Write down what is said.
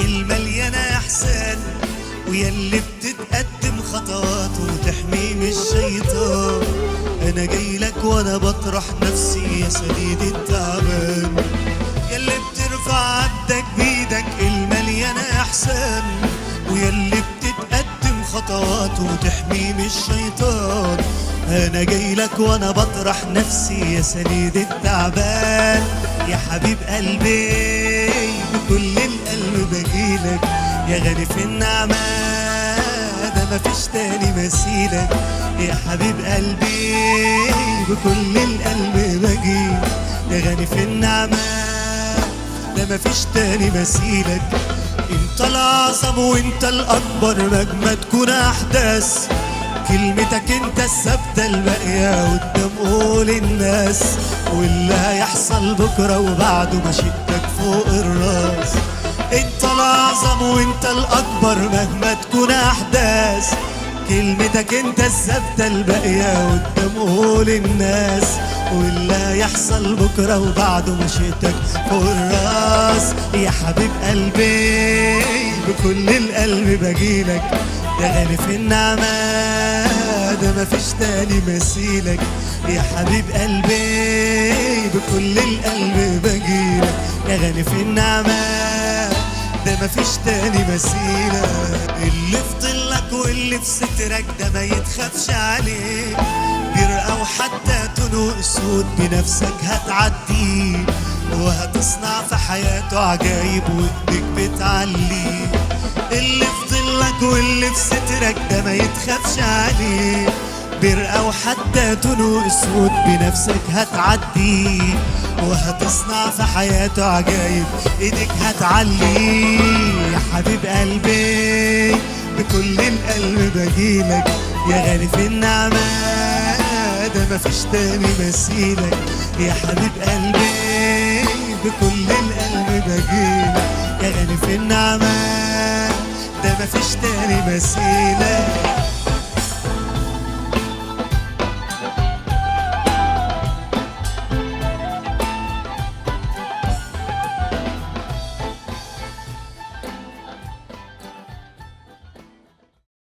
المليانة احسان، وياللي بتتقدم خطوات وتحمي من الشيطان. انا جايلك وانا بطرح نفسي يا سديد التعبان، ياللي بترفع عبدك بيدك المليانة احسان، وياللي بتتقدم خطوات وتحمي من الشيطان. انا جايلك وانا بطرح نفسي يا سديد التعبان. يا حبيب قلبي بكل القلب بجيلك، يا غني في النعمة ده مفيش تاني مثيلك. يا حبيب قلبي بكل القلب بجيلك، يا غني في النعمة ده مفيش تاني مثيلك. انت الاعظم وانت الاكبر مهما تكون احداث، كلمتك انت الثابتة الباقية قدام قول الناس. واللي هيحصل بكرة وبعده مشيئتك فوق الراس. انت الاعظم وانت الاكبر مهما تكون احداث، كلمتك انت الثابتة الباقية قدام قول الناس. واللي هيحصل بكرة وبعده مشيئتك فوق الراس. يا حبيب قلبي بكل القلب بجيلك، يا غالي في النعمة ده مفيش تاني مثيلك. يا حبيب قلبي بكل القلب بجيلك، يا غالي في النعمة ده مفيش تاني مثيلك. اللي في ظلك واللي في سترك ده ما يتخافش عليه، بيرقى وحتى تنوء سود بنفسك هتعديه، وهتصنع في حياته عجايب وإيدك بتعليه. اللي في ظلك واللي في سترك ده ما يتخافش عليه، برقة وحتى تنوء اسود بنفسك هتعديه، وهتصنع في حياته عجايب ايدك هتعليه. يا حبيب قلبي بكل القلب بجيلك، يا غالي في النعمة ده مفيش تاني مثيلك. يا حبيب قلبي بكل القلب بجيلك، يا غالي في النعمة ده مفيش تاني مثيلك.